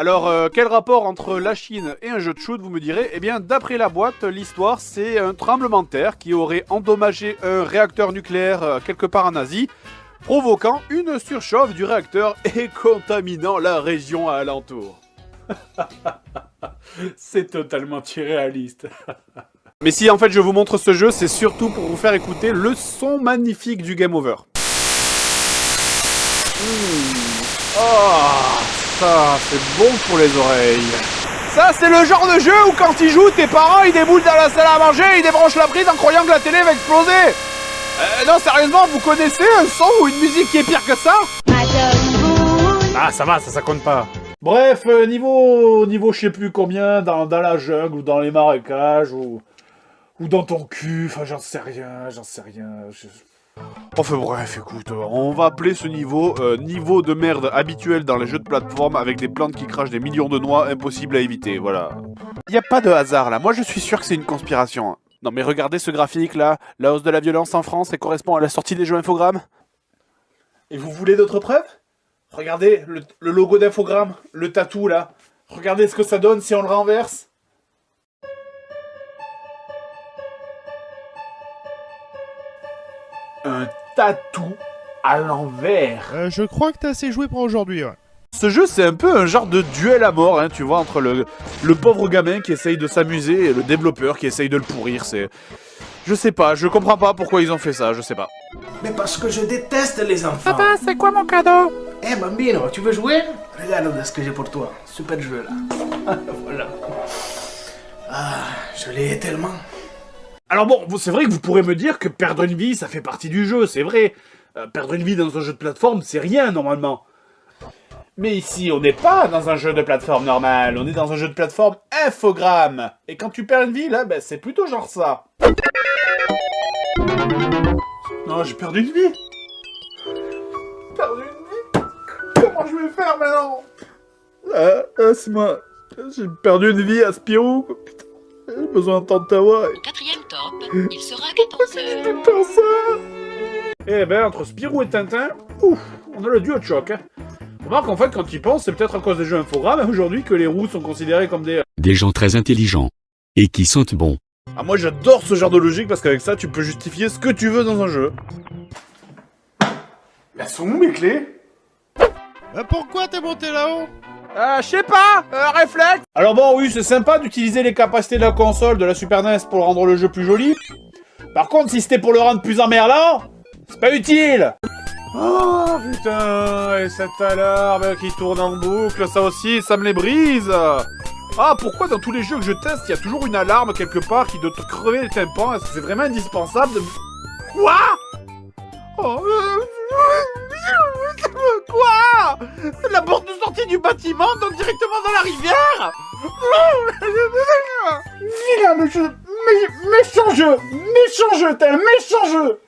Alors, quel rapport entre la Chine et un jeu de shoot, vous me direz? Eh bien, d'après la boîte, l'histoire, c'est un tremblement de terre qui aurait endommagé un réacteur nucléaire quelque part en Asie, provoquant une surchauffe du réacteur et contaminant la région alentour. C'est totalement irréaliste. Mais si en fait je vous montre ce jeu, c'est surtout pour vous faire écouter le son magnifique du Game Over. Oh, ça c'est bon pour les oreilles. Ça c'est le genre de jeu où quand ils jouent, tes parents ils déboulent dans la salle à manger et ils débranchent la prise en croyant que la télé va exploser. Non sérieusement, vous connaissez un son ou une musique qui est pire que ça? Ah ça va, ça compte pas. Bref, niveau je sais plus combien, dans la jungle ou dans les marécages ou dans ton cul, enfin j'en sais rien. Enfin bref, écoute, on va appeler ce niveau niveau de merde habituel dans les jeux de plateforme avec des plantes qui crachent des millions de noix impossibles à éviter, voilà. Y a pas de hasard là, moi je suis sûr que c'est une conspiration. Non mais regardez ce graphique là, la hausse de la violence en France, elle correspond à la sortie des jeux Infogrames. Et vous voulez d'autres preuves? Regardez le logo d'Infogrames, le tatou là. Regardez ce que ça donne si on le renverse. Un tatou à l'envers. Je crois que t'as assez joué pour aujourd'hui, ouais. Ce jeu, c'est un peu un genre de duel à mort, hein, tu vois, entre le pauvre gamin qui essaye de s'amuser et le développeur qui essaye de le pourrir, c'est... Je sais pas, je comprends pas pourquoi ils ont fait ça, je sais pas. Mais parce que je déteste les enfants. Papa, c'est quoi mon cadeau? Eh bambino, tu veux jouer? Regarde ce que j'ai pour toi. Super jeu là. Voilà. Ah, je l'ai tellement. Alors bon, c'est vrai que vous pourrez me dire que perdre une vie, ça fait partie du jeu, c'est vrai. Perdre une vie dans un jeu de plateforme, c'est rien normalement. Mais ici, on n'est pas dans un jeu de plateforme normal, on est dans un jeu de plateforme Infogrames. Et quand tu perds une vie, là, ben, c'est plutôt genre ça. Non, j'ai perdu une vie. Perdu une vie. Comment je vais faire maintenant? C'est moi. J'ai perdu une vie à Spirou. Putain, j'ai besoin d'entendre ta voix. Quatrième top, il sera 14h. Pour ça. Eh ben, entre Spirou et Tintin, ouf, on a le duo de choc. Hein. Remarque en fait, quand ils pensent, c'est peut-être à cause des jeux Infogrammes aujourd'hui que les roues sont considérées comme des gens très intelligents. Et qui sentent bon. Ah moi j'adore ce genre de logique parce qu'avec ça tu peux justifier ce que tu veux dans un jeu. Elles sont où mes clés? Pourquoi t'es monté là-haut? Je sais pas, réflexe. Alors bon oui c'est sympa d'utiliser les capacités de la console de la Super NES pour rendre le jeu plus joli. Par contre si c'était pour le rendre plus emmerdant, c'est pas utile. Oh putain, et cette alarme qui tourne en boucle, ça aussi, ça me les brise. Ah, pourquoi dans tous les jeux que je teste, il y a toujours une alarme quelque part qui doit te crever les tympans? Est-ce que c'est vraiment indispensable de... Quoi? Oh, quoi? La porte de sortie du bâtiment donne directement dans la rivière? Vilain le jeu, méchant jeu, t'es un méchant jeu,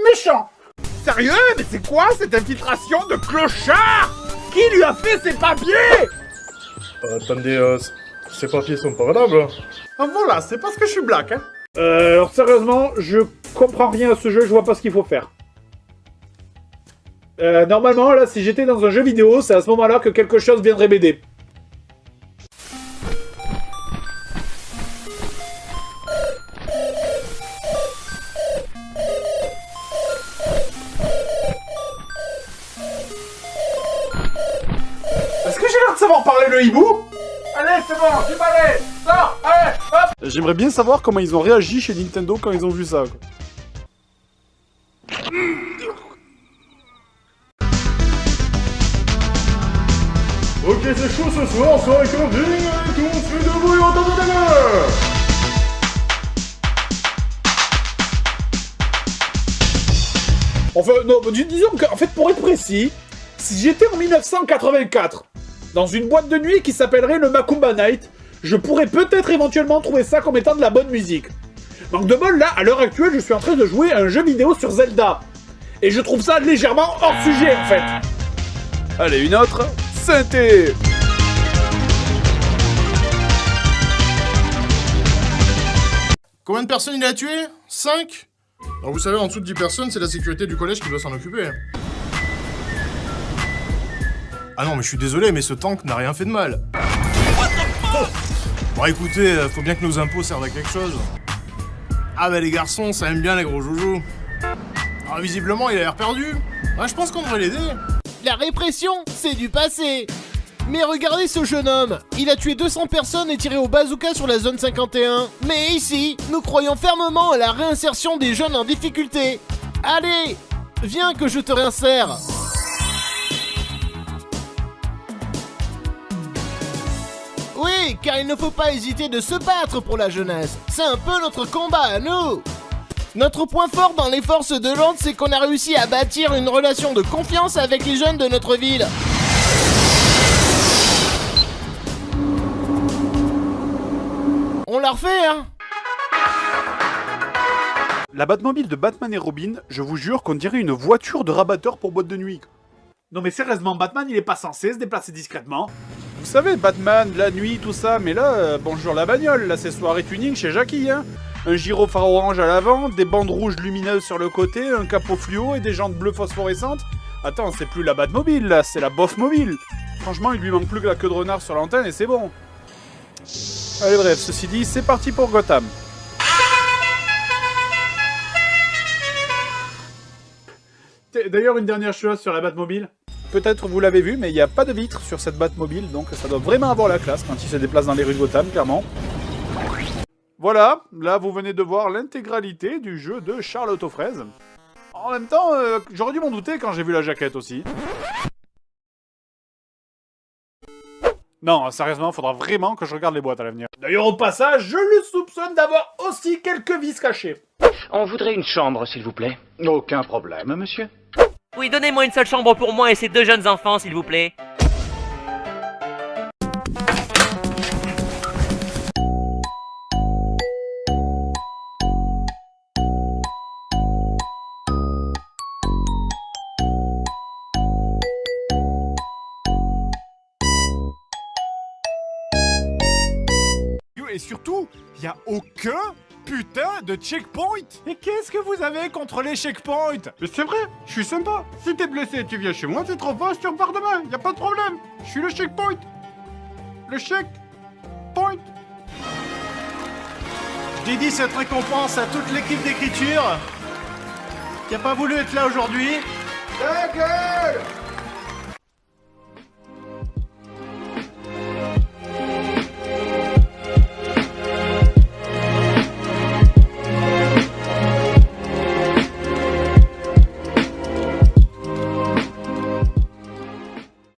méchant. Sérieux? Mais c'est quoi cette infiltration de clochard? Qui lui a fait ces papiers? Attendez, ces papiers sont pas valables. Ah voilà, c'est parce que je suis black, hein. Alors sérieusement, je comprends rien à ce jeu, je vois pas ce qu'il faut faire. Normalement, là, si j'étais dans un jeu vidéo, c'est à ce moment-là que quelque chose viendrait m'aider. Est-ce que j'ai l'air de savoir parler le hibou? Allez, c'est bon, du balai! Sors! Allez, hop! J'aimerais bien savoir comment ils ont réagi chez Nintendo quand ils ont vu ça, quoi. Ok, c'est chaud ce soir, soirée avec un ring, et on se fait debout et on t'entend de gueule. Enfin, non, disons que, en fait, pour être précis, si j'étais en 1984, dans une boîte de nuit qui s'appellerait le Macumba Night, je pourrais peut-être éventuellement trouver ça comme étant de la bonne musique. Manque de bol, là, à l'heure actuelle, je suis en train de jouer à un jeu vidéo sur Zelda. Et je trouve ça légèrement hors sujet, en fait. Allez, une autre. Synthé. Combien de personnes il a tué? 5? Alors vous savez, en dessous de 10 personnes, c'est la sécurité du collège qui doit s'en occuper. Ah non, mais je suis désolé, mais ce tank n'a rien fait de mal. Bon, écoutez, faut bien que nos impôts servent à quelque chose. Ah bah les garçons, ça aime bien les gros joujoux. Alors visiblement, il a l'air perdu. Ah, je pense qu'on devrait l'aider. La répression, c'est du passé. Mais regardez ce jeune homme, il a tué 200 personnes et tiré au bazooka sur la zone 51. Mais ici, nous croyons fermement à la réinsertion des jeunes en difficulté. Allez, viens que je te réinsère. Oui, car il ne faut pas hésiter de se battre pour la jeunesse. C'est un peu notre combat à nous. Notre point fort dans les forces de l'ordre, c'est qu'on a réussi à bâtir une relation de confiance avec les jeunes de notre ville. On l'a refait, hein? La Batmobile de Batman et Robin, je vous jure qu'on dirait une voiture de rabatteur pour boîte de nuit. Non mais sérieusement, Batman il est pas censé se déplacer discrètement. Vous savez, Batman, la nuit, tout ça, mais là, bonjour la bagnole, là c'est soirée tuning chez Jackie, hein. Un gyrophare orange à l'avant, des bandes rouges lumineuses sur le côté, un capot fluo et des jantes bleues phosphorescentes. Attends, c'est plus la Batmobile là, c'est la Bof-mobile. Franchement, il lui manque plus que la queue de renard sur l'antenne et c'est bon. Allez bref, ceci dit, c'est parti pour Gotham. D'ailleurs, une dernière chose sur la Batmobile. Peut-être vous l'avez vu, mais il n'y a pas de vitre sur cette Batmobile, donc ça doit vraiment avoir la classe quand il se déplace dans les rues de Gotham, clairement. Voilà, là vous venez de voir l'intégralité du jeu de Charlotte aux fraises. En même temps, j'aurais dû m'en douter quand j'ai vu la jaquette aussi. Non, sérieusement, faudra vraiment que je regarde les boîtes à l'avenir. D'ailleurs, au passage, je le soupçonne d'avoir aussi quelques vis cachées. On voudrait une chambre, s'il vous plaît. Aucun problème, monsieur. Oui, donnez-moi une seule chambre pour moi et ces 2 jeunes enfants, s'il vous plaît. Et surtout, il n'y a aucun putain de checkpoint. Et qu'est-ce que vous avez contre les checkpoints? Mais c'est vrai, je suis sympa. Si t'es blessé, tu viens chez moi, tu te reposes, tu repars demain. Y a pas de problème. Je suis le checkpoint. Le checkpoint. Je dédie cette récompense à toute l'équipe d'écriture qui a pas voulu être là aujourd'hui. Ta gueule!